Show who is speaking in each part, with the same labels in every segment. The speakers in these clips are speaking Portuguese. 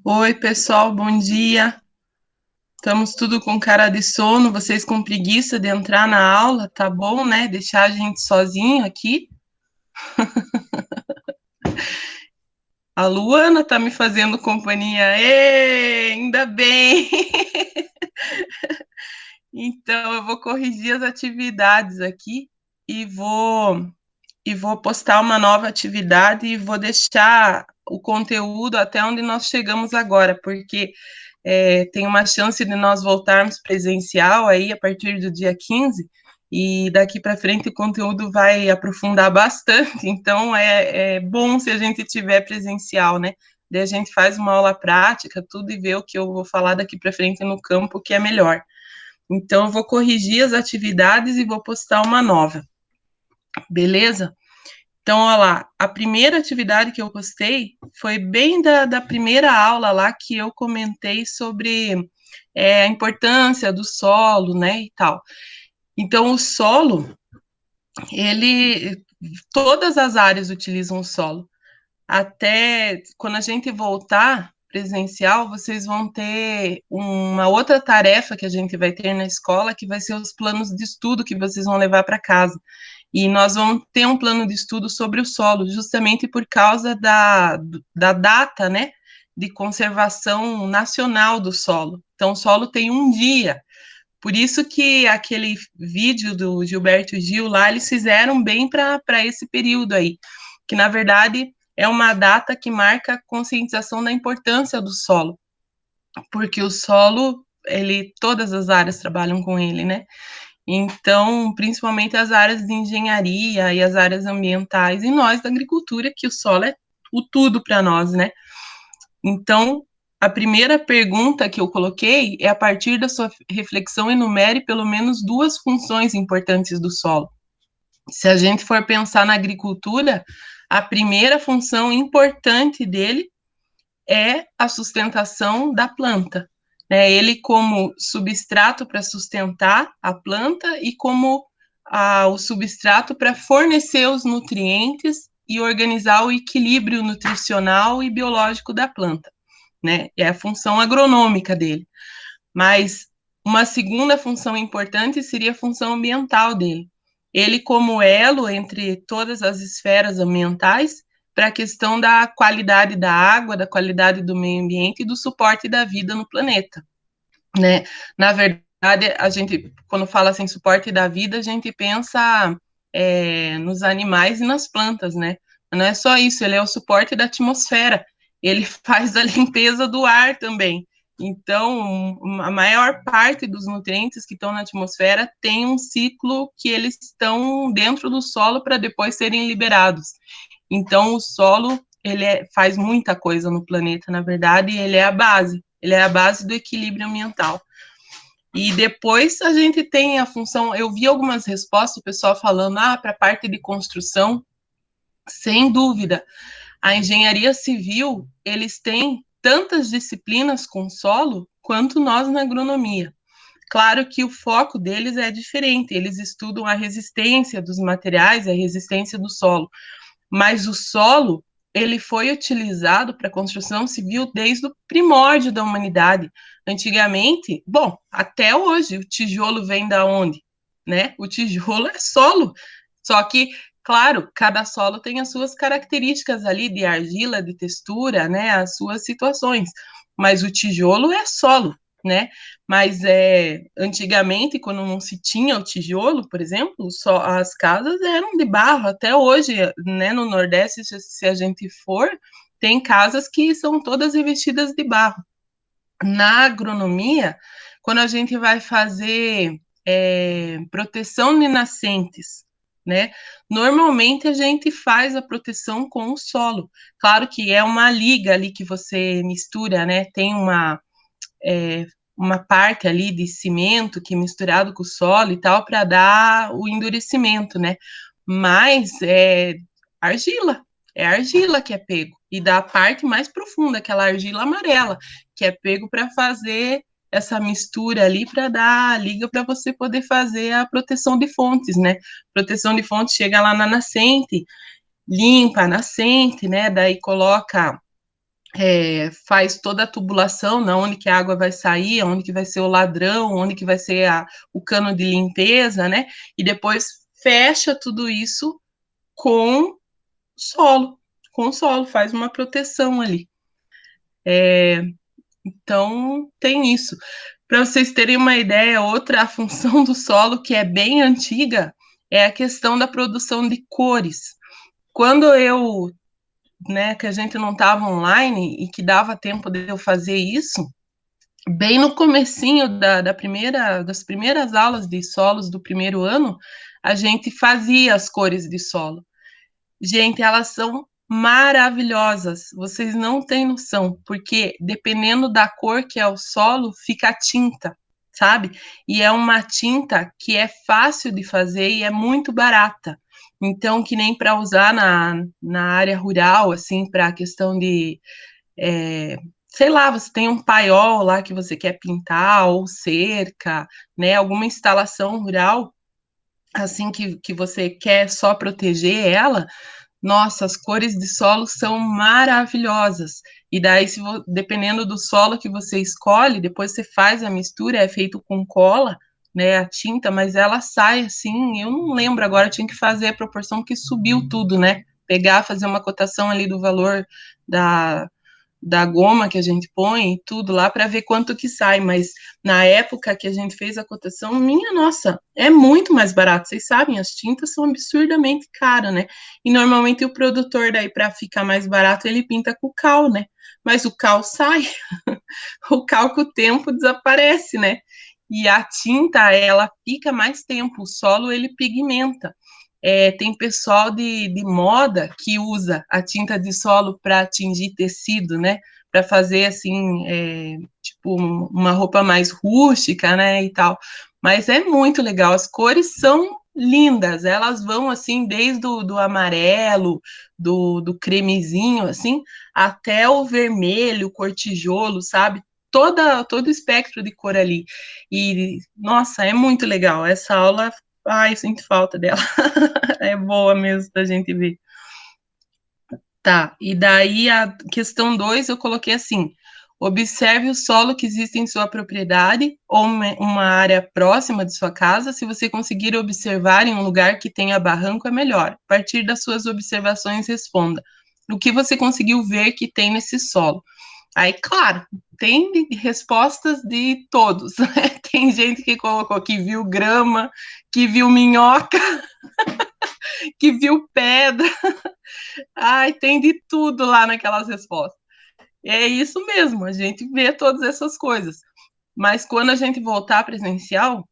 Speaker 1: Oi, pessoal, bom dia. Estamos tudo com cara de sono, vocês com preguiça de entrar na aula, tá bom, né? Deixar a gente sozinho aqui. A Luana tá me fazendo companhia. Ê, ainda bem. Então, eu vou corrigir as atividades aqui e vou postar uma nova atividade e vou deixar o conteúdo até onde nós chegamos agora, porque tem uma chance de nós voltarmos presencial aí a partir do dia 15, e daqui para frente o conteúdo vai aprofundar bastante, então é bom se a gente tiver presencial, né? Daí a gente faz uma aula prática, tudo, e vê o que eu vou falar daqui para frente no campo, que é melhor. Então, eu vou corrigir as atividades e vou postar uma nova, beleza? Então, olha lá, a primeira atividade que eu postei foi bem da primeira aula lá que eu comentei sobre a importância do solo, né, e tal. Então, o solo, ele, todas as áreas utilizam o solo. Até quando a gente voltar presencial, vocês vão ter uma outra tarefa que a gente vai ter na escola, que vai ser os planos de estudo que vocês vão levar para casa. E nós vamos ter um plano de estudo sobre o solo, justamente por causa da data, né, de conservação nacional do solo. Então, o solo tem um dia. Por isso que aquele vídeo do Gilberto Gil lá, eles fizeram bem para esse período aí, que na verdade é uma data que marca a conscientização da importância do solo, porque o solo, ele, todas as áreas trabalham com ele, né? Então, principalmente as áreas de engenharia e as áreas ambientais, e nós da agricultura, que o solo é o tudo para nós, né? Então, a primeira pergunta que eu coloquei é: a partir da sua reflexão, enumere pelo menos duas funções importantes do solo. Se a gente for pensar na agricultura, a primeira função importante dele é a sustentação da planta, né? Ele como substrato para sustentar a planta e como o substrato para fornecer os nutrientes e organizar o equilíbrio nutricional e biológico da planta, né? É a função agronômica dele. Mas uma segunda função importante seria a função ambiental dele. Ele como elo entre todas as esferas ambientais para a questão da qualidade da água, da qualidade do meio ambiente e do suporte da vida no planeta, né? Na verdade, a gente, quando fala assim, suporte da vida, a gente pensa nos animais e nas plantas, né? Mas não é só isso, ele é o suporte da atmosfera, ele faz a limpeza do ar também. Então, a maior parte dos nutrientes que estão na atmosfera tem um ciclo que eles estão dentro do solo para depois serem liberados. Então, o solo, faz muita coisa no planeta, na verdade, e ele é a base do equilíbrio ambiental. E depois a gente tem a função, eu vi algumas respostas, o pessoal falando, para a parte de construção, sem dúvida, a engenharia civil, eles têm tantas disciplinas com solo quanto nós na agronomia. Claro que o foco deles é diferente, eles estudam a resistência dos materiais, a resistência do solo, mas o solo, ele foi utilizado para a construção civil desde o primórdio da humanidade. Antigamente, bom, até hoje, o tijolo vem da onde? Né? O tijolo é solo, só que, claro, cada solo tem as suas características ali de argila, de textura, né, as suas situações, mas o tijolo é solo, né? Mas antigamente, quando não se tinha o tijolo, por exemplo, só as casas eram de barro. Até hoje, né, no Nordeste, se a gente for, tem casas que são todas revestidas de barro. Na agronomia, quando a gente vai fazer proteção de nascentes, né? Normalmente a gente faz a proteção com o solo. Claro que é uma liga ali que você mistura, né? Tem uma parte ali de cimento que é misturado com o solo e tal para dar o endurecimento, né? Mas é argila que é pego e da parte mais profunda, aquela argila amarela, que é pego para fazer essa mistura ali para dar a liga para você poder fazer a proteção de fontes, né? Proteção de fontes chega lá na nascente, limpa a nascente, né? Daí coloca faz toda a tubulação, na onde que a água vai sair, onde que vai ser o ladrão, onde que vai ser o cano de limpeza, né? E depois fecha tudo isso com solo, faz uma proteção ali. Então, tem isso. Para vocês terem uma ideia, outra função do solo que é bem antiga é a questão da produção de cores. Quando que a gente não estava online e que dava tempo de eu fazer isso, bem no comecinho das primeiras aulas de solos do primeiro ano, a gente fazia as cores de solo. Gente, elas são maravilhosas. Vocês não têm noção, porque dependendo da cor que é o solo, fica a tinta, sabe? E é uma tinta que é fácil de fazer e é muito barata. Então, que nem para usar na área rural, assim, para a questão de, sei lá, você tem um paiol lá que você quer pintar, ou cerca, né? Alguma instalação rural, assim, que você quer só proteger ela. Nossa, as cores de solo são maravilhosas. E daí, dependendo do solo que você escolhe, depois você faz a mistura, é feito com cola, né, a tinta, mas ela sai assim, eu não lembro agora, eu tinha que fazer a proporção que subiu tudo, né? Pegar, fazer uma cotação ali do valor da, da goma que a gente põe e tudo lá para ver quanto que sai, mas na época que a gente fez a cotação, minha nossa, é muito mais barato. Vocês sabem, as tintas são absurdamente caras, né? E normalmente o produtor daí para ficar mais barato, ele pinta com cal, né? Mas o cal sai, o cal com o tempo desaparece, né? E a tinta, ela fica mais tempo, o solo ele pigmenta. Tem pessoal de moda que usa a tinta de solo para atingir tecido, né? Para fazer assim, tipo uma roupa mais rústica, né? E tal. Mas é muito legal. As cores são lindas. Elas vão assim desde do amarelo, do cremezinho, assim, até o vermelho, cor tijolo, sabe? Todo o espectro de cor ali. E, nossa, é muito legal. Essa aula, ai, sinto falta dela. É boa mesmo da gente ver. Tá, e daí a questão 2 eu coloquei assim: observe o solo que existe em sua propriedade ou uma área próxima de sua casa. Se você conseguir observar em um lugar que tenha barranco, é melhor. A partir das suas observações, responda: o que você conseguiu ver que tem nesse solo? Aí, claro, tem respostas de todos, né? Tem gente que colocou que viu grama, que viu minhoca, que viu pedra. Ai, tem de tudo lá naquelas respostas. É isso mesmo, a gente vê todas essas coisas. Mas quando a gente voltar presencial,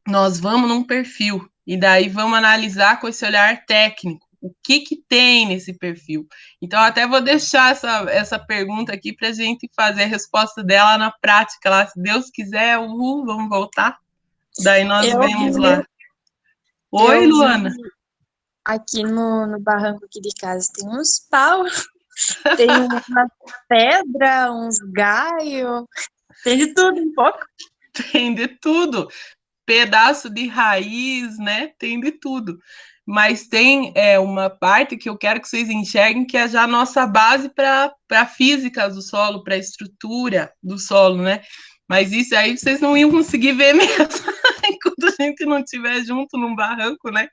Speaker 1: nós vamos num perfil e daí vamos analisar com esse olhar técnico. O que tem nesse perfil? Então, até vou deixar essa pergunta aqui para a gente fazer a resposta dela na prática lá. Se Deus quiser, vamos voltar. Daí nós
Speaker 2: Eu
Speaker 1: vemos
Speaker 2: vi,
Speaker 1: lá. Oi,
Speaker 2: eu vi
Speaker 1: Luana.
Speaker 2: aqui no barranco aqui de casa tem uns pau, tem uma pedra, uns galhos, tem de tudo um pouco.
Speaker 1: Tem de tudo. Pedaço de raiz, né? Tem de tudo. Mas tem uma parte que eu quero que vocês enxerguem que é já a nossa base para a física do solo, para a estrutura do solo, né? Mas isso aí vocês não iam conseguir ver mesmo enquanto a gente não estiver junto num barranco, né?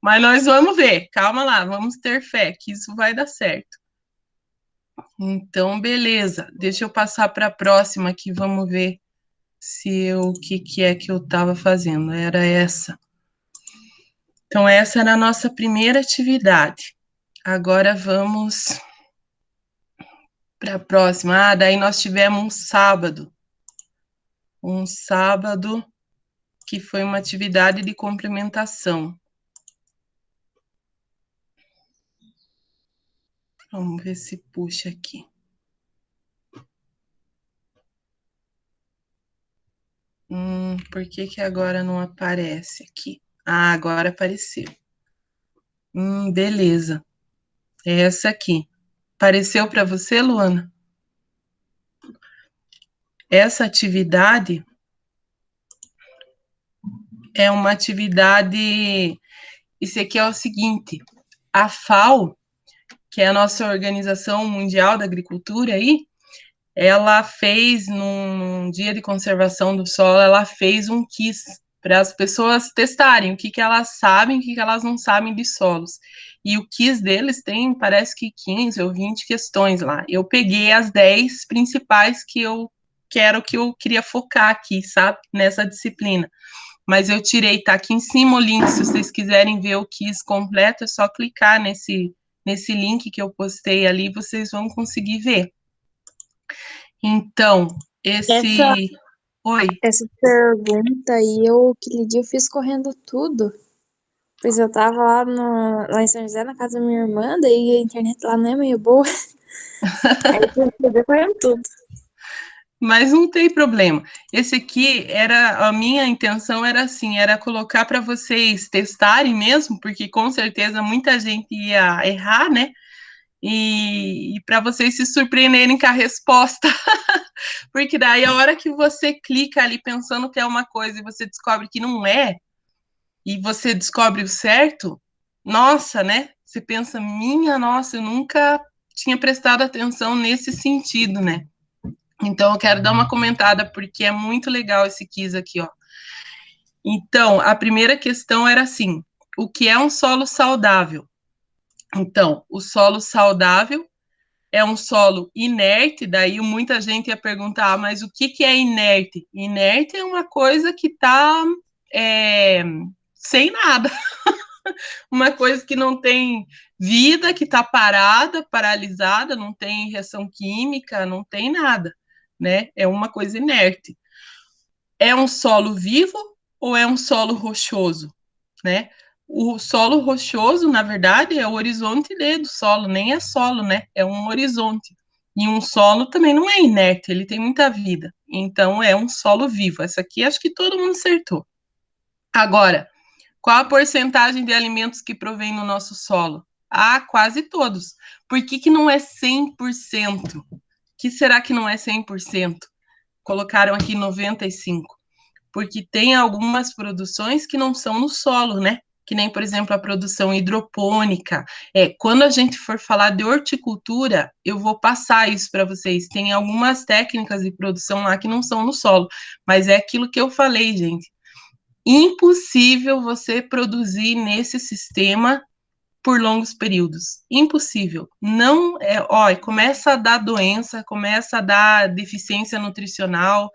Speaker 1: Mas nós vamos ver, calma lá, vamos ter fé que isso vai dar certo. Então, beleza. Deixa eu passar para a próxima aqui, vamos ver se o que é que eu estava fazendo. Era essa. Então, essa era a nossa primeira atividade. Agora vamos para a próxima. Daí nós tivemos um sábado que foi uma atividade de complementação. Vamos ver se puxa aqui. Por que agora não aparece aqui? Ah, agora apareceu. Beleza. É essa aqui. Apareceu para você, Luana? Essa atividade é uma atividade. Isso aqui é o seguinte: a FAO que é a nossa Organização Mundial da Agricultura aí, ela fez, num dia de conservação do solo, ela fez um quiz para as pessoas testarem o que, que elas sabem, o que, que elas não sabem de solos. E o quiz deles tem, parece que 15 ou 20 questões lá. Eu peguei as 10 principais que eu queria focar aqui, sabe, nessa disciplina. Mas eu tirei, tá aqui em cima o link, se vocês quiserem ver o quiz completo, é só clicar nesse link que eu postei ali, vocês vão conseguir ver. Então,
Speaker 2: Essa,
Speaker 1: esse. Oi.
Speaker 2: essa pergunta aí, aquele dia eu fiz correndo tudo. Pois eu tava lá em São José, na casa da minha irmã, daí a internet lá não é meio boa. Aí eu tive que fazer correndo tudo.
Speaker 1: Mas não tem problema. Esse aqui era a minha intenção era assim, era colocar para vocês testarem mesmo, porque com certeza muita gente ia errar, né? E para vocês se surpreenderem com a resposta. Porque daí a hora que você clica ali pensando que é uma coisa e você descobre que não é, e você descobre o certo, nossa, né? Você pensa, minha nossa, eu nunca tinha prestado atenção nesse sentido, né? Então eu quero dar uma comentada porque é muito legal esse quiz aqui, ó. Então, a primeira questão era assim: o que é um solo saudável? Então, o solo saudável é um solo inerte, daí muita gente ia perguntar, mas o que é inerte? Inerte é uma coisa que está sem nada, uma coisa que não tem vida, que está parada, paralisada, não tem reação química, não tem nada, né? É uma coisa inerte. É um solo vivo ou é um solo rochoso, né? O solo rochoso, na verdade, é o horizonte do solo, nem é solo, né? É um horizonte. E um solo também não é inerte, ele tem muita vida. Então é um solo vivo. Essa aqui acho que todo mundo acertou. Agora, qual a porcentagem de alimentos que provém no nosso solo? Ah, quase todos. Por que não é 100%? Que será que não é 100%? Colocaram aqui 95%. Porque tem algumas produções que não são no solo, né? Que nem, por exemplo, a produção hidropônica. Quando a gente for falar de horticultura, eu vou passar isso para vocês. Tem algumas técnicas de produção lá que não são no solo, mas é aquilo que eu falei, gente. Impossível você produzir nesse sistema por longos períodos. Impossível. Não é, ó, começa a dar doença, começa a dar deficiência nutricional,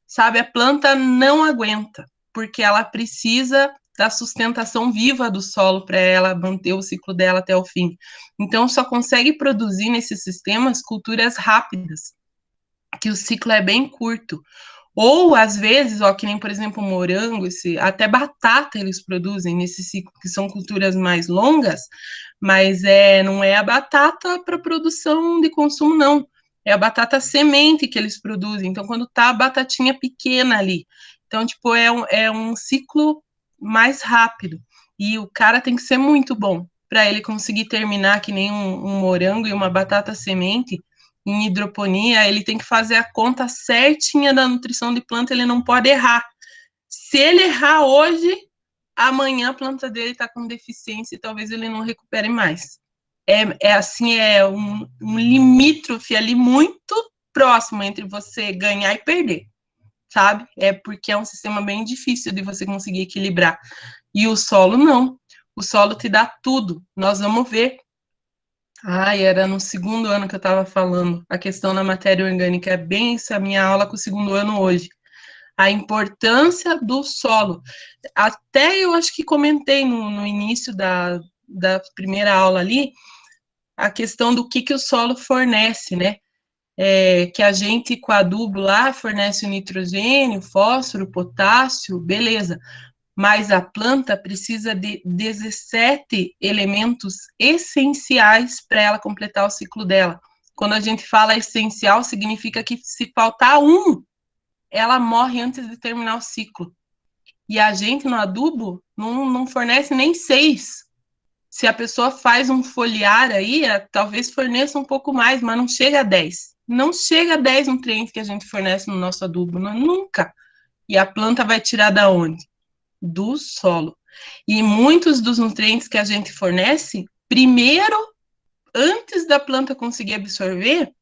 Speaker 1: sabe? A planta não aguenta, porque ela precisa da sustentação viva do solo para ela manter o ciclo dela até o fim. Então, só consegue produzir nesses sistemas culturas rápidas, que o ciclo é bem curto. Ou, às vezes, ó, que nem, por exemplo, morango, até batata eles produzem nesse ciclo, que são culturas mais longas, mas não é a batata para produção de consumo, não. É a batata semente que eles produzem. Então, quando tá a batatinha pequena ali. Então, tipo, é um ciclo mais rápido. E o cara tem que ser muito bom para ele conseguir terminar que nem um morango e uma batata semente em hidroponia, ele tem que fazer a conta certinha da nutrição de planta, ele não pode errar. Se ele errar hoje, amanhã a planta dele está com deficiência e talvez ele não recupere mais. Assim, é um limítrofe ali muito próximo entre você ganhar e perder, sabe? É porque é um sistema bem difícil de você conseguir equilibrar. E o solo não. O solo te dá tudo. Nós vamos ver. Era no segundo ano que eu estava falando. A questão da matéria orgânica é bem essa minha aula com o segundo ano hoje. A importância do solo. Até eu acho que comentei no início da primeira aula ali, a questão do que o solo fornece, né? Que a gente, com adubo lá, fornece o nitrogênio, fósforo, potássio, beleza. Mas a planta precisa de 17 elementos essenciais para ela completar o ciclo dela. Quando a gente fala essencial, significa que se faltar um, ela morre antes de terminar o ciclo. E a gente no adubo não fornece nem 6. Se a pessoa faz um foliar aí, talvez forneça um pouco mais, mas não chega a 10. Não chega a 10 nutrientes que a gente fornece no nosso adubo, não, nunca. E a planta vai tirar da onde? Do solo. E muitos dos nutrientes que a gente fornece, primeiro antes da planta conseguir absorver,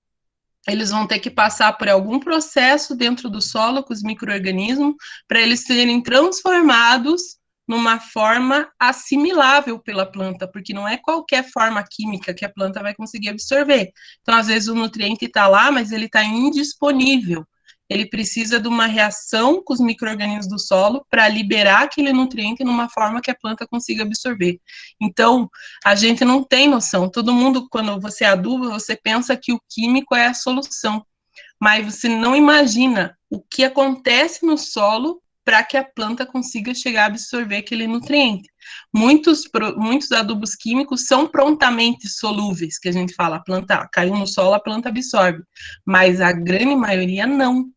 Speaker 1: eles vão ter que passar por algum processo dentro do solo com os micro-organismos para eles serem transformados numa forma assimilável pela planta, porque não é qualquer forma química que a planta vai conseguir absorver. Então, às vezes, o nutriente está lá, mas ele está indisponível. Ele precisa de uma reação com os micro-organismos do solo para liberar aquele nutriente numa forma que a planta consiga absorver. Então, a gente não tem noção. Todo mundo, quando você aduba, você pensa que o químico é a solução, mas você não imagina o que acontece no solo para que a planta consiga chegar a absorver aquele nutriente. Muitos adubos químicos são prontamente solúveis, que a gente fala, a planta caiu no solo, a planta absorve, mas a grande maioria não.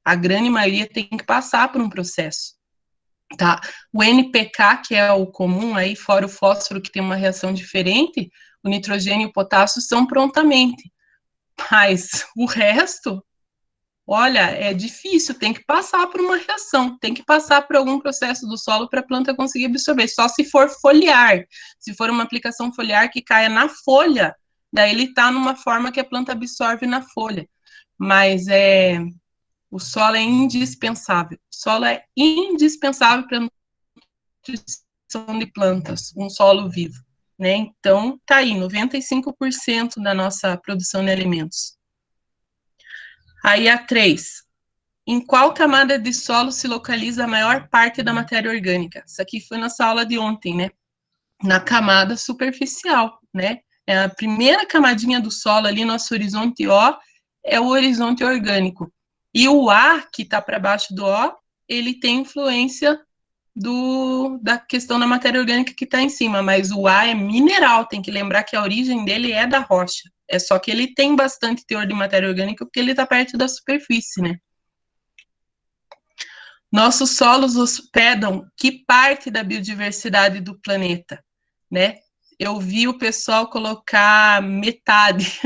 Speaker 1: A grande maioria tem que passar por um processo. Tá? O NPK, que é o comum, aí, fora o fósforo, que tem uma reação diferente, o nitrogênio e o potássio são prontamente. Mas o resto, olha, é difícil, tem que passar por uma reação, tem que passar por algum processo do solo para a planta conseguir absorver, só se for foliar, se for uma aplicação foliar que caia na folha, daí ele está numa forma que a planta absorve na folha. Mas o solo é indispensável. O solo é indispensável para a nutrição de plantas, um solo vivo. Né? Então, tá aí, 95% da nossa produção de alimentos. Aí a 3. Em qual camada de solo se localiza a maior parte da matéria orgânica? Isso aqui foi nossa aula de ontem, né? Na camada superficial, né? É a primeira camadinha do solo ali, nosso horizonte O, é o horizonte orgânico. E o A, que está para baixo do O, ele tem influência da questão da matéria orgânica que está em cima, mas o A é mineral, tem que lembrar que a origem dele é da rocha. É só que ele tem bastante teor de matéria orgânica porque ele está perto da superfície, né? Nossos solos hospedam que parte da biodiversidade do planeta, né? Eu vi o pessoal colocar metade.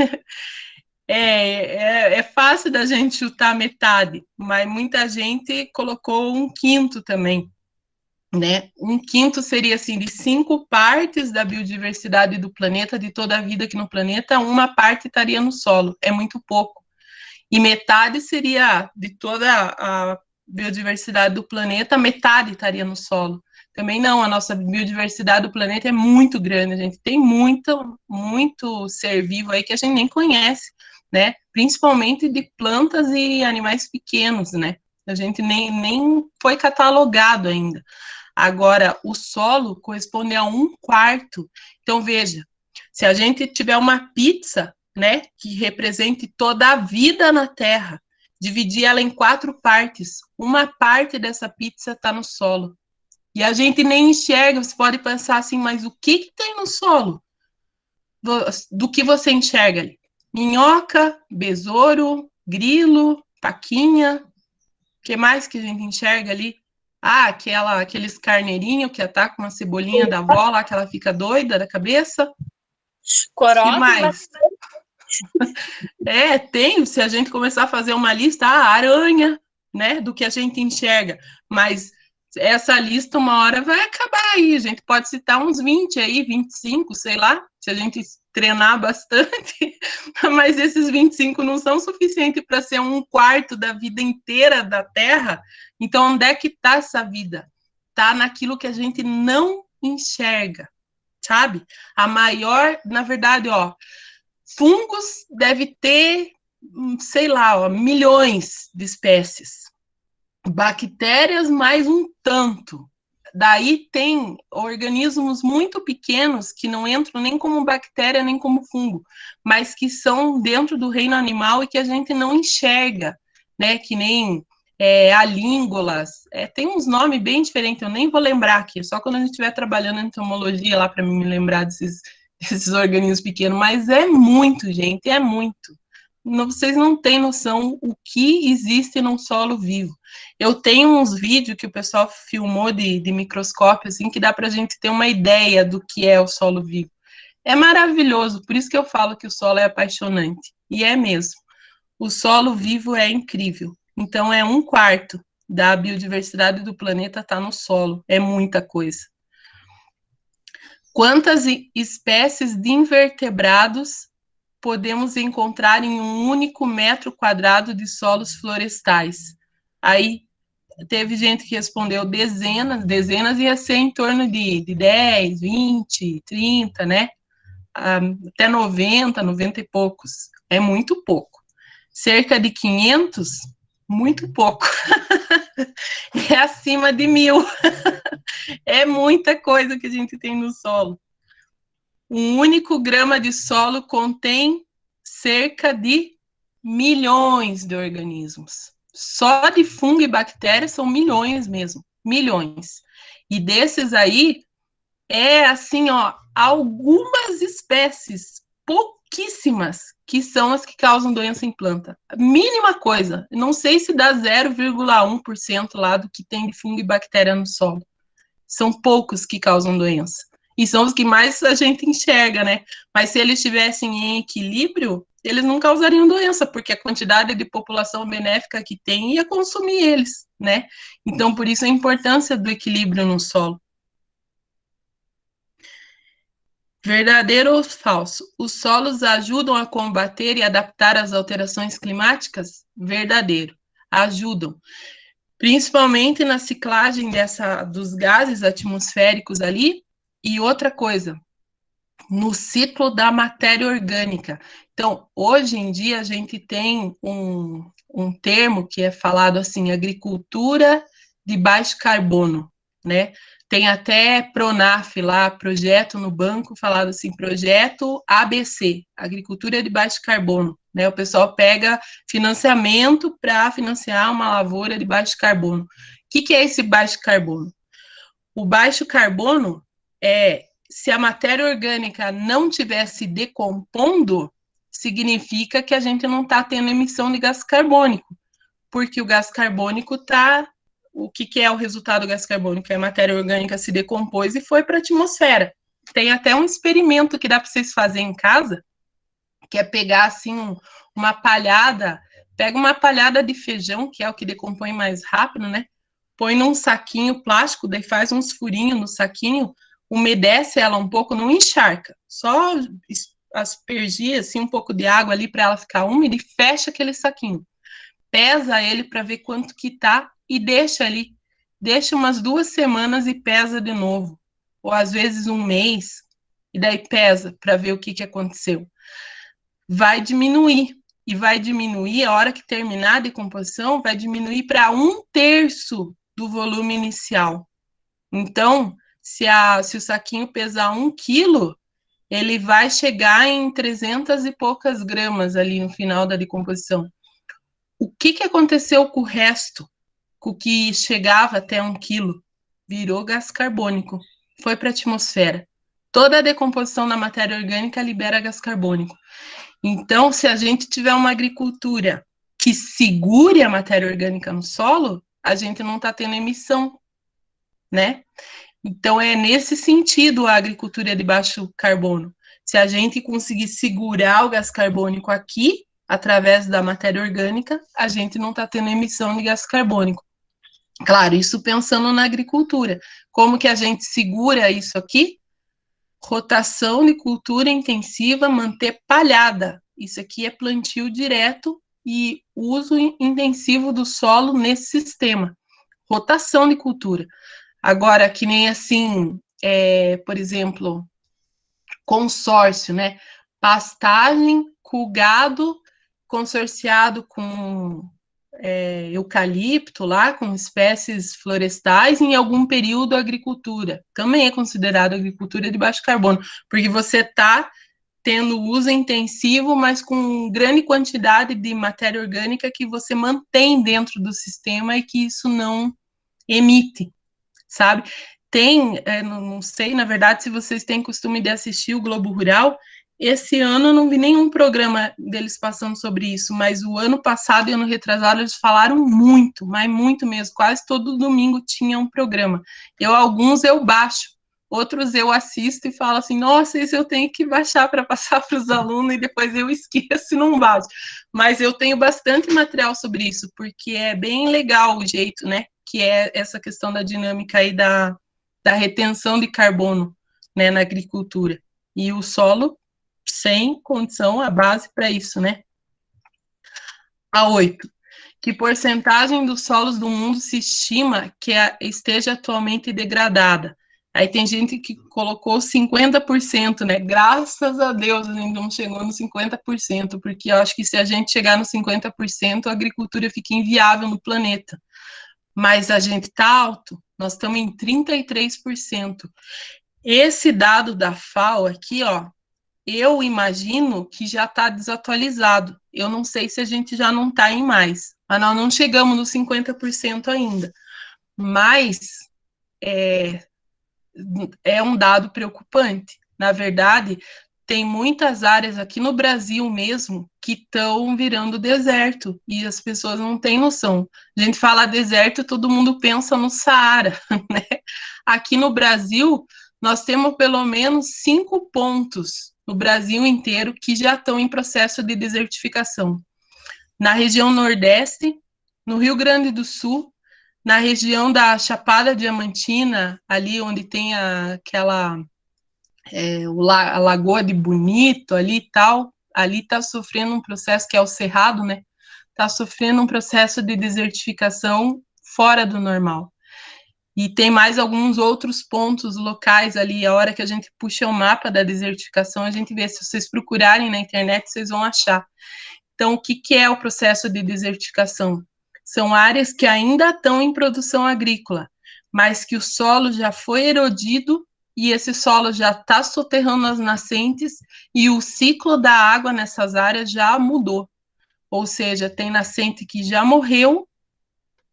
Speaker 1: É fácil da gente chutar metade, mas muita gente colocou um quinto também, né? Um quinto seria assim, de 5 partes da biodiversidade do planeta, de toda a vida aqui no planeta, uma parte estaria no solo, é muito pouco. E metade seria de toda a biodiversidade do planeta, metade estaria no solo. Também não, a nossa biodiversidade do planeta é muito grande, a gente tem muito ser vivo aí que a gente nem conhece, né? Principalmente de plantas e animais pequenos, né? A gente nem foi catalogado ainda. Agora, o solo corresponde a 1/4. Então, veja, se a gente tiver uma pizza, né, que represente toda a vida na Terra, dividir ela em 4 partes, uma parte dessa pizza está no solo. E a gente nem enxerga, você pode pensar assim, mas o que tem no solo? Do que você enxerga ali? Minhoca, besouro, grilo, paquinha, o que mais que a gente enxerga ali? Ah, aqueles carneirinhos que atacam uma cebolinha da avó lá, que ela fica doida da cabeça. Que mais? Tem, se a gente começar a fazer uma lista, aranha, né, do que a gente enxerga, mas essa lista uma hora vai acabar aí, a gente pode citar uns 20 aí, 25, sei lá, se a gente treinar bastante, mas esses 25 não são suficientes para ser 1/4 da vida inteira da Terra, então onde é que está essa vida? Está naquilo que a gente não enxerga, sabe? A maior, na verdade, fungos deve ter, sei lá, milhões de espécies. Bactérias, mais um tanto. Daí tem organismos muito pequenos que não entram nem como bactéria nem como fungo, mas que são dentro do reino animal e que a gente não enxerga, né? Que nem alíngulas. Tem uns nomes bem diferentes, eu nem vou lembrar aqui, só quando a gente estiver trabalhando em entomologia lá para me lembrar desses organismos pequenos, mas é muito, gente, é muito. Vocês não têm noção o que existe num solo vivo. Eu tenho uns vídeos que o pessoal filmou de microscópio, assim, que dá para a gente ter uma ideia do que é o solo vivo. É maravilhoso, por isso que eu falo que o solo é apaixonante. E é mesmo. O solo vivo é incrível. Então, é 1/4 da biodiversidade do planeta está no solo. É muita coisa. Quantas espécies de invertebrados podemos encontrar em um único metro quadrado de solos florestais? Aí teve gente que respondeu dezenas ia ser em torno de 10, 20, 30, né? Até 90 e poucos. É muito pouco. Cerca de 500, muito pouco. É acima de 1.000. É muita coisa que a gente tem no solo. Um único grama de solo contém cerca de milhões de organismos. Só de fungo e bactérias são milhões mesmo, milhões. E desses aí, é assim, ó, algumas espécies, pouquíssimas, que são as que causam doença em planta. Mínima coisa. Não sei se dá 0,1% lá do que tem de fungo e bactéria no solo. São poucos que causam doença. E são os que mais a gente enxerga, né? Mas se eles estivessem em equilíbrio, eles não causariam doença, porque a quantidade de população benéfica que tem ia consumir eles, né? Então, por isso a importância do equilíbrio no solo. Verdadeiro ou falso? Os solos ajudam a combater e adaptar as alterações climáticas? Verdadeiro. Ajudam. Principalmente na ciclagem dos gases atmosféricos ali. E outra coisa, no ciclo da matéria orgânica. Então, hoje em dia, a gente tem um termo que é falado assim, agricultura de baixo carbono, né? Tem até Pronaf lá, projeto no banco, falado assim, projeto ABC, agricultura de baixo carbono, né? O pessoal pega financiamento para financiar uma lavoura de baixo carbono. O que é esse baixo carbono? O baixo carbono é se a matéria orgânica não estiver se decompondo, significa que a gente não está tendo emissão de gás carbônico, porque o gás carbônico está. O que é o resultado do gás carbônico? É a matéria orgânica se decompôs e foi para a atmosfera. Tem até um experimento que dá para vocês fazerem em casa, que é pegar assim uma palhada, pega uma palhada de feijão, que é o que decompõe mais rápido, né? Põe num saquinho plástico, daí faz uns furinhos no saquinho, umedece ela um pouco, não encharca, só aspergir assim um pouco de água ali para ela ficar úmida e fecha aquele saquinho. Pesa ele para ver quanto que tá e deixa ali. Deixa umas 2 semanas e pesa de novo. Ou às vezes um mês, e daí pesa para ver o que, que aconteceu. Vai diminuir. E vai diminuir, a hora que terminar a decomposição, vai diminuir para 1/3 do volume inicial. Então, se o saquinho pesar 1 quilo, ele vai chegar em 300 e poucas gramas ali no final da decomposição. O que, que aconteceu com o resto, com o que chegava até 1 quilo? Virou gás carbônico, foi para a atmosfera. Toda a decomposição da matéria orgânica libera gás carbônico. Então, se a gente tiver uma agricultura que segure a matéria orgânica no solo, a gente não está tendo emissão, né? Então, é nesse sentido a agricultura de baixo carbono. Se a gente conseguir segurar o gás carbônico aqui, através da matéria orgânica, a gente não está tendo emissão de gás carbônico. Claro, isso pensando na agricultura. Como que a gente segura isso aqui? Rotação de cultura intensiva, manter palhada. Isso aqui é plantio direto e uso intensivo do solo nesse sistema. Rotação de cultura. Agora, que nem assim, por exemplo, consórcio, né? Pastagem com gado consorciado com eucalipto lá, com espécies florestais, em algum período agricultura. Também é considerado agricultura de baixo carbono, porque você está tendo uso intensivo, mas com grande quantidade de matéria orgânica que você mantém dentro do sistema e que isso não emite, sabe? Tem, não sei, na verdade, se vocês têm costume de assistir o Globo Rural, esse ano eu não vi nenhum programa deles passando sobre isso, mas o ano passado e ano retrasado eles falaram muito, mas muito mesmo, quase todo domingo tinha um programa. Alguns eu baixo, outros eu assisto e falo assim, nossa, esse eu tenho que baixar para passar para os alunos e depois eu esqueço e não baixo. Mas eu tenho bastante material sobre isso, porque é bem legal o jeito, né, que é essa questão da dinâmica aí da retenção de carbono né, na agricultura. E o solo sem condição, a base para isso, né? A 8. Que porcentagem dos solos do mundo se estima que esteja atualmente degradada? Aí tem gente que colocou 50%, né? Graças a Deus a gente não chegou no 50%, porque eu acho que se a gente chegar no 50%, a agricultura fica inviável no planeta. Mas a gente está alto, nós estamos em 33%. Esse dado da FAO aqui, ó, eu imagino que já está desatualizado. Eu não sei se a gente já não está em mais, mas nós não chegamos nos 50% ainda. Mas é um dado preocupante. Na verdade, tem muitas áreas aqui no Brasil mesmo que estão virando deserto e as pessoas não têm noção. A gente fala deserto, todo mundo pensa no Saara, né? Aqui no Brasil, nós temos pelo menos 5 pontos no Brasil inteiro que já estão em processo de desertificação. Na região Nordeste, no Rio Grande do Sul, na região da Chapada Diamantina, ali onde tem aquela a Lagoa de Bonito ali e tal, ali está sofrendo um processo que é o Cerrado, né? Está sofrendo um processo de desertificação fora do normal. E tem mais alguns outros pontos locais ali, a hora que a gente puxa o mapa da desertificação, a gente vê, se vocês procurarem na internet, vocês vão achar. Então, o que é o processo de desertificação? São áreas que ainda estão em produção agrícola, mas que o solo já foi erodido e esse solo já está soterrando as nascentes e o ciclo da água nessas áreas já mudou. Ou seja, tem nascente que já morreu,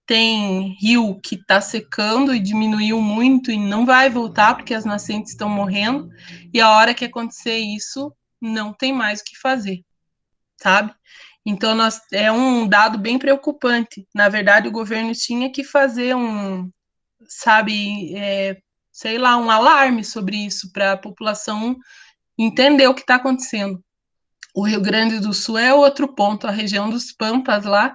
Speaker 1: tem rio que está secando e diminuiu muito e não vai voltar porque as nascentes estão morrendo, e a hora que acontecer isso, não tem mais o que fazer, sabe? Então, é um dado bem preocupante. Na verdade, o governo tinha que fazer sabe, sei lá, um alarme sobre isso para a população entender o que está acontecendo. O Rio Grande do Sul é outro ponto, a região dos Pampas lá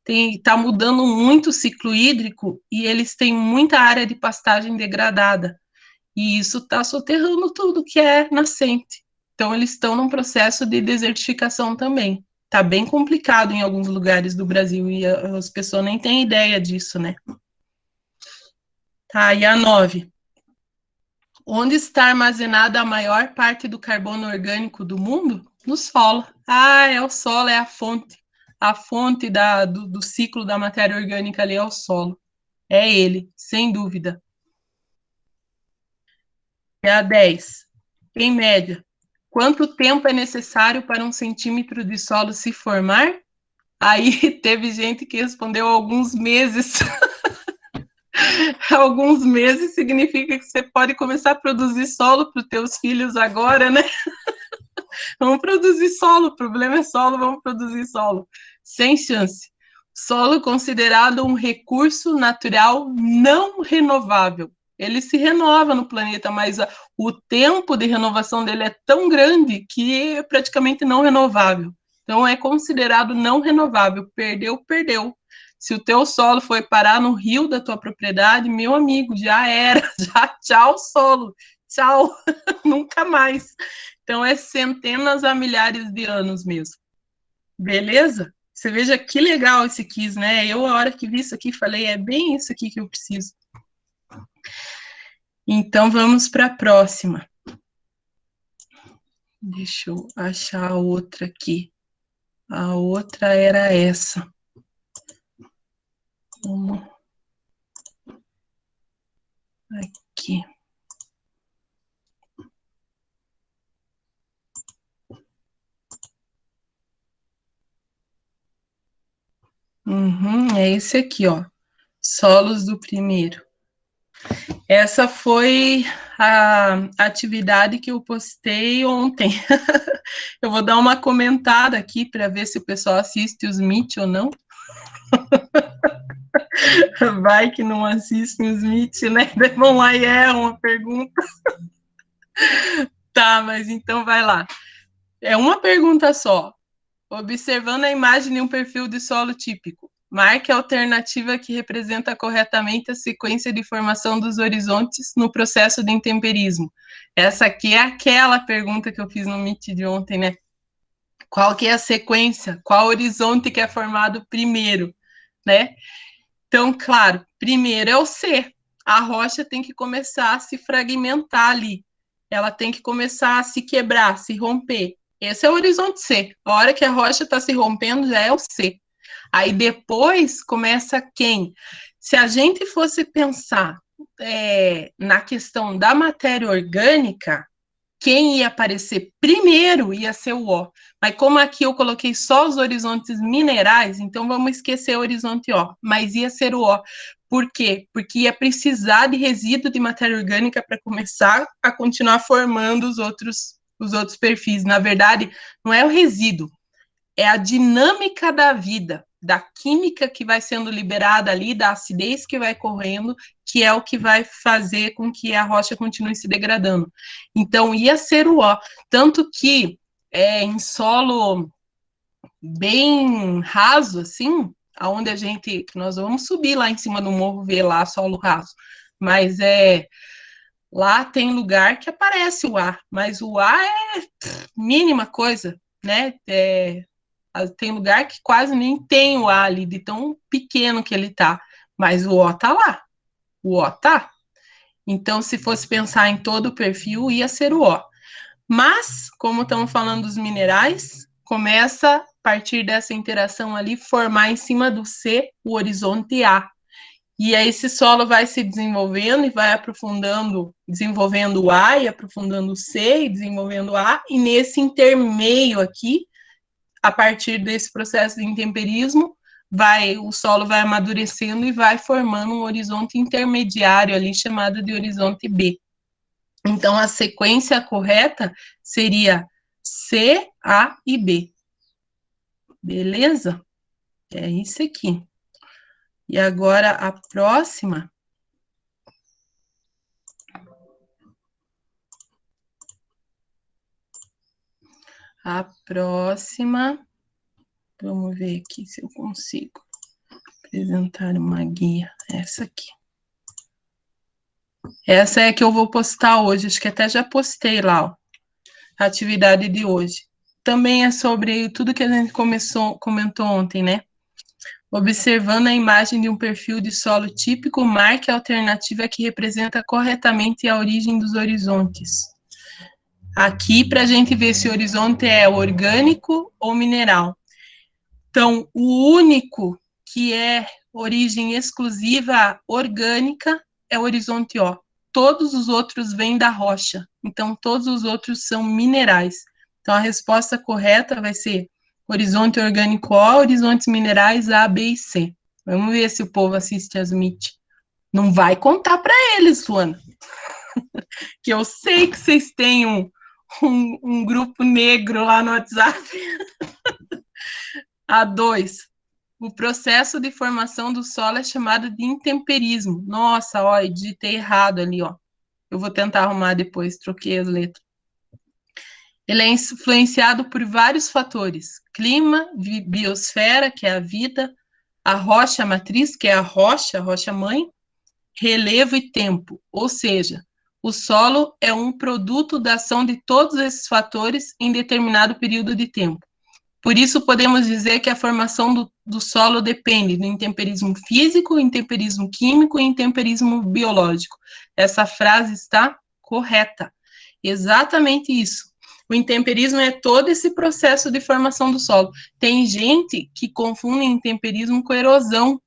Speaker 1: está mudando muito o ciclo hídrico e eles têm muita área de pastagem degradada. E isso está soterrando tudo que é nascente. Então, eles estão num processo de desertificação também. Está bem complicado em alguns lugares do Brasil e as pessoas nem têm ideia disso, né? Tá, e a 9. Onde está armazenada a maior parte do carbono orgânico do mundo? No solo. Ah, é o solo, é a fonte. A fonte do ciclo da matéria orgânica ali é o solo. É ele, sem dúvida. É a 10. Em média, quanto tempo é necessário para 1 centímetro de solo se formar? Aí teve gente que respondeu alguns meses. Alguns meses significa que você pode começar a produzir solo para os teus filhos agora, né? Vamos produzir solo, o problema é solo, vamos produzir solo. Sem chance. Solo considerado um recurso natural não renovável. Ele se renova no planeta, mas o tempo de renovação dele é tão grande que é praticamente não renovável. Então, é considerado não renovável. Perdeu, perdeu. Se o teu solo foi parar no rio da tua propriedade, meu amigo, já era. Já tchau, solo. Tchau. Nunca mais. Então, é centenas a milhares de anos mesmo. Beleza? Você veja que legal esse quiz, né? Eu, a hora que vi isso aqui, falei, é bem isso aqui que eu preciso. Então, vamos para a próxima. Deixa eu achar a outra aqui. A outra era essa. Vamos aqui. É esse aqui, ó. Solos do primeiro. Essa foi a atividade que eu postei ontem. Eu vou dar uma comentada aqui para ver se o pessoal assiste os Meet ou não. Vai que não assiste os Meet, né? Vão lá e erram uma pergunta. Tá, mas então vai lá. É uma pergunta só. Observando a imagem de um perfil de solo típico, Marque a alternativa que representa corretamente a sequência de formação dos horizontes no processo de intemperismo. Essa aqui é aquela pergunta que eu fiz no Meet de ontem, né? Qual que é a sequência? Qual horizonte que é formado primeiro, né? Então, claro, primeiro é o C. A rocha tem que começar a se fragmentar ali. Ela tem que começar a se quebrar, se romper. Esse é o horizonte C. A hora que a rocha está se rompendo, já é o C. Aí depois começa quem? Se a gente fosse pensar na questão da matéria orgânica, quem ia aparecer primeiro ia ser o O. Mas como aqui eu coloquei só os horizontes minerais, então vamos esquecer o horizonte O. Mas ia ser o O. Por quê? Porque ia precisar de resíduo de matéria orgânica para começar a continuar formando os outros perfis. Na verdade, não é o resíduo, é a dinâmica da vida, da química que vai sendo liberada ali, da acidez que vai correndo, que é o que vai fazer com que a rocha continue se degradando. Então, ia ser o O. Tanto que em solo bem raso, assim, aonde nós vamos subir lá em cima do morro, ver lá solo raso, mas lá tem lugar que aparece o A, mas o A é mínima coisa, né? Tem lugar que quase nem tem o A ali, de tão pequeno que ele tá. Mas o O tá lá. O O tá. Então, se fosse pensar em todo o perfil, ia ser o O. Mas, como estamos falando dos minerais, começa a partir dessa interação ali, formar em cima do C o horizonte A. E aí esse solo vai se desenvolvendo e vai aprofundando, desenvolvendo o A e aprofundando o C e desenvolvendo o A. E nesse intermeio aqui, a partir desse processo de intemperismo, o solo vai amadurecendo e vai formando um horizonte intermediário ali, chamado de horizonte B. Então, a sequência correta seria C, A e B. Beleza? É isso aqui. E agora, a próxima... Vamos ver aqui se eu consigo apresentar uma guia. Essa aqui. Essa é a que eu vou postar hoje, acho que até já postei lá, ó, a atividade de hoje. Também é sobre tudo que a gente comentou ontem, né? Observando a imagem de um perfil de solo típico, marque a alternativa que representa corretamente a origem dos horizontes. Aqui, para a gente ver se o horizonte é orgânico ou mineral. Então, o único que é origem exclusiva orgânica é o horizonte O. Todos os outros vêm da rocha. Então, todos os outros são minerais. Então, a resposta correta vai ser horizonte orgânico O, horizontes minerais A, B e C. Vamos ver se o povo assiste as MIT. Não vai contar para eles, Luana. Que eu sei que vocês têm um grupo negro lá no WhatsApp. A2. O processo de formação do solo é chamado de intemperismo. Nossa, ó, digitei errado ali, ó. Eu vou tentar arrumar depois, troquei as letras. Ele é influenciado por vários fatores: clima, biosfera, que é a vida, a rocha matriz, que é a rocha mãe, relevo e tempo. Ou seja, o solo é um produto da ação de todos esses fatores em determinado período de tempo. Por isso, podemos dizer que a formação do solo depende do intemperismo físico, intemperismo químico e intemperismo biológico. Essa frase está correta. Exatamente isso. O intemperismo é todo esse processo de formação do solo. Tem gente que confunde intemperismo com erosão,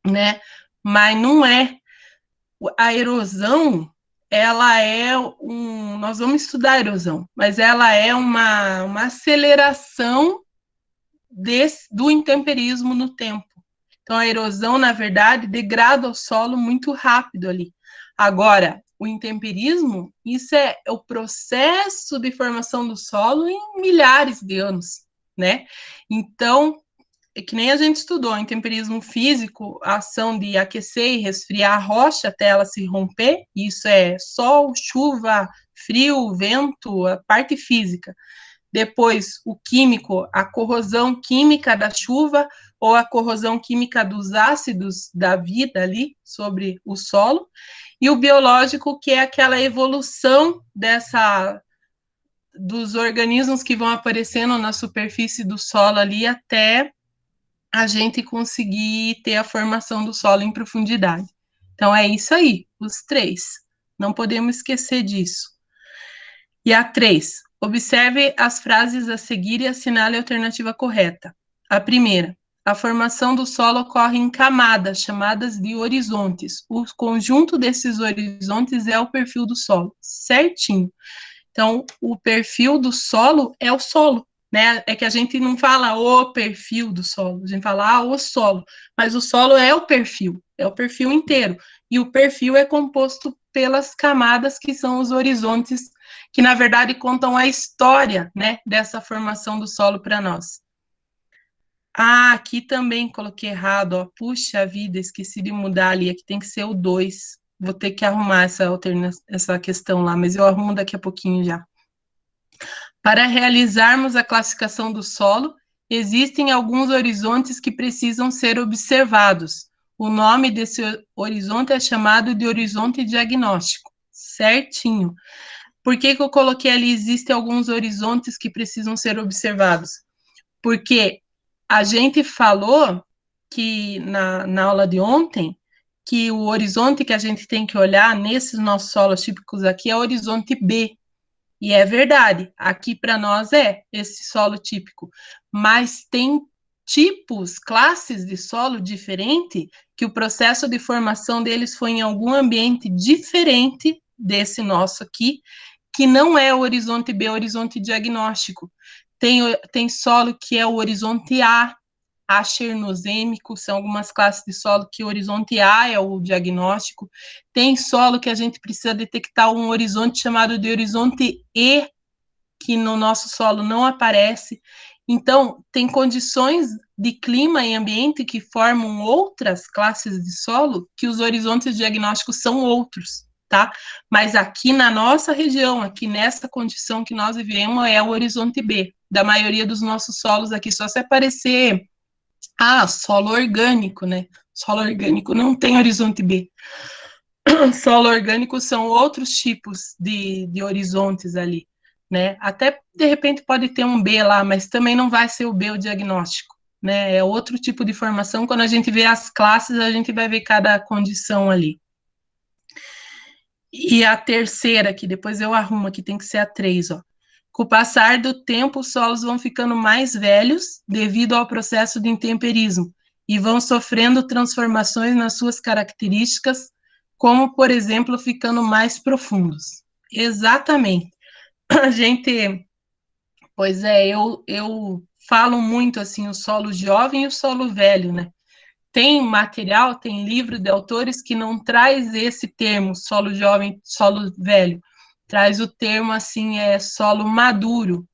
Speaker 1: né? Mas não é. A erosão, ela é nós vamos estudar a erosão, mas ela é uma aceleração do intemperismo no tempo. Então, a erosão, na verdade, degrada o solo muito rápido ali. Agora, o intemperismo, isso é o processo de formação do solo em milhares de anos, né? Então, é que nem a gente estudou, intemperismo físico, a ação de aquecer e resfriar a rocha até ela se romper, isso é sol, chuva, frio, vento, a parte física. depois o químico, a corrosão química da chuva ou a corrosão química dos ácidos da vida ali sobre o solo, e o biológico, que é aquela evolução dos organismos que vão aparecendo na superfície do solo ali até a gente conseguir ter a formação do solo em profundidade. Então é isso aí, os três. Não podemos esquecer disso. E a 3. Observe as frases a seguir e assinale a alternativa correta. A primeira. A formação do solo ocorre em camadas, chamadas de horizontes. O conjunto desses horizontes é o perfil do solo. Certinho. Então, o perfil do solo é o solo, né? É que a gente não fala o perfil do solo, a gente fala o solo, mas o solo é o perfil inteiro. E o perfil é composto pelas camadas que são os horizontes, que na verdade contam a história, né, dessa formação do solo para nós. Ah, aqui também coloquei errado, ó. Puxa vida, esqueci de mudar ali, aqui tem que ser o 2. Vou ter que arrumar essa questão lá, mas eu arrumo daqui a pouquinho já. Para realizarmos a classificação do solo, existem alguns horizontes que precisam ser observados. O nome desse horizonte é chamado de horizonte diagnóstico. Certinho. Por que eu coloquei ali, existem alguns horizontes que precisam ser observados? Porque a gente falou que na aula de ontem, que o horizonte que a gente tem que olhar nesses nossos solos típicos aqui é o horizonte B. E é verdade, aqui para nós é esse solo típico, mas tem tipos, classes de solo diferente, que o processo de formação deles foi em algum ambiente diferente desse nosso aqui, que não é o horizonte B, é o horizonte diagnóstico. Tem solo que é o horizonte A, achernozêmico, são algumas classes de solo que o horizonte A é o diagnóstico. Tem solo que a gente precisa detectar um horizonte chamado de horizonte E, que no nosso solo não aparece. Então, tem condições de clima e ambiente que formam outras classes de solo que os horizontes diagnósticos são outros, tá? Mas aqui na nossa região, aqui nessa condição que nós vivemos, é o horizonte B. Da maioria dos nossos solos aqui, só se aparecer solo orgânico, né? Solo orgânico não tem horizonte B. Solo orgânico são outros tipos de horizontes ali, né? Até, de repente, pode ter um B lá, mas também não vai ser o B o diagnóstico, né? É outro tipo de formação. Quando a gente vê as classes, a gente vai ver cada condição ali. E a terceira, que depois eu arrumo, aqui tem que ser a 3, ó. Com o passar do tempo, os solos vão ficando mais velhos devido ao processo de intemperismo e vão sofrendo transformações nas suas características, como, por exemplo, ficando mais profundos. Exatamente. A gente, pois é, eu falo muito assim, o solo jovem e o solo velho, né? Tem material, tem livro de autores que não traz esse termo, solo jovem, solo velho, traz o termo assim, solo maduro,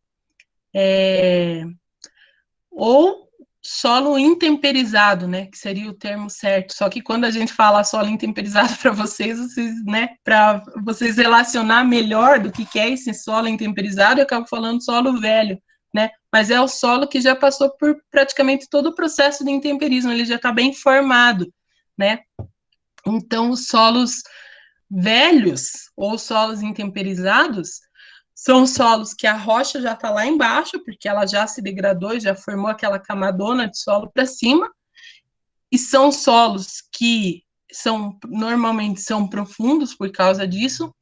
Speaker 1: ou solo intemperizado, né, que seria o termo certo. Só que quando a gente fala solo intemperizado para vocês, né, para vocês relacionar melhor do que é esse solo intemperizado, eu acabo falando solo velho, né? Mas é o solo que já passou por praticamente todo o processo de intemperismo, ele já está bem formado, né? Então, os solos velhos ou solos intemperizados são solos que a rocha já está lá embaixo, porque ela já se degradou e já formou aquela camadona de solo para cima, e são solos que normalmente são profundos por causa disso,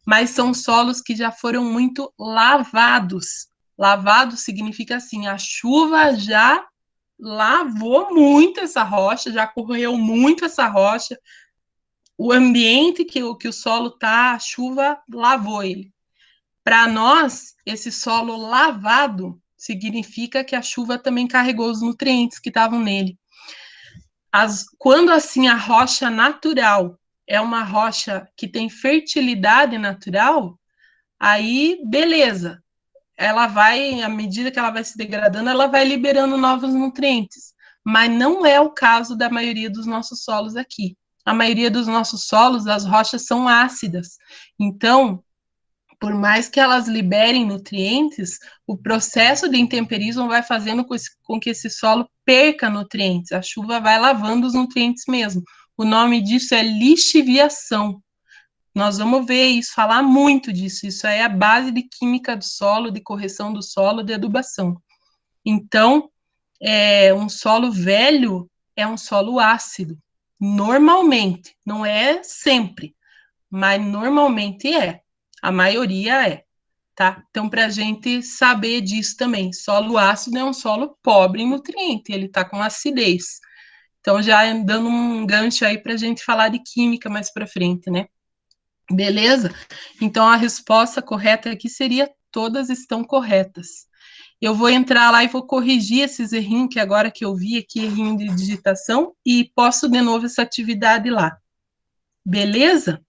Speaker 1: mas são solos que já foram muito lavados. Lavado significa assim, a chuva já lavou muito essa rocha, já correu muito essa rocha, o ambiente que o solo está, a chuva lavou ele. Para nós, esse solo lavado significa que a chuva também carregou os nutrientes que estavam nele. Quando assim a rocha natural é uma rocha que tem fertilidade natural, aí beleza, ela vai, à medida que ela vai se degradando, ela vai liberando novos nutrientes. Mas não é o caso da maioria dos nossos solos aqui. A maioria dos nossos solos, as rochas são ácidas. Então, por mais que elas liberem nutrientes, o processo de intemperismo vai fazendo com que esse solo perca nutrientes. A chuva vai lavando os nutrientes mesmo. O nome disso é lixiviação. Nós vamos ver isso, falar muito disso. Isso aí é a base de química do solo, de correção do solo, de adubação. Então, um solo velho é um solo ácido. Normalmente, não é sempre, mas normalmente é. A maioria é, tá? Então, para a gente saber disso também, solo ácido é um solo pobre em nutriente, ele está com acidez. Então, já dando um gancho aí para a gente falar de química mais para frente, né? Beleza? Então, a resposta correta aqui seria todas estão corretas. Eu vou entrar lá e vou corrigir esses errinhos que agora que eu vi aqui, errinho de digitação, e posto de novo essa atividade lá. Beleza?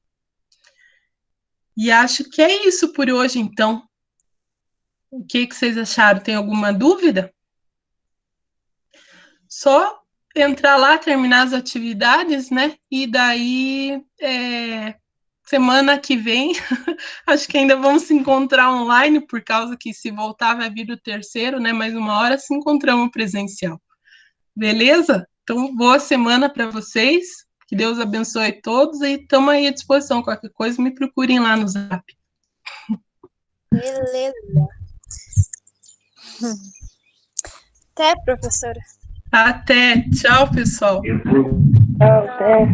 Speaker 1: E acho que é isso por hoje, então. O que vocês acharam? Tem alguma dúvida? Só entrar lá, terminar as atividades, né? E daí, semana que vem, acho que ainda vamos se encontrar online, por causa que se voltar vai vir o terceiro, né? Mais uma hora se encontramos presencial. Beleza? Então, boa semana para vocês. Que Deus abençoe todos e estamos aí à disposição. Qualquer coisa, me procurem lá no Zap.
Speaker 2: Beleza. Até, professora.
Speaker 1: Até. Tchau, pessoal.
Speaker 2: Até.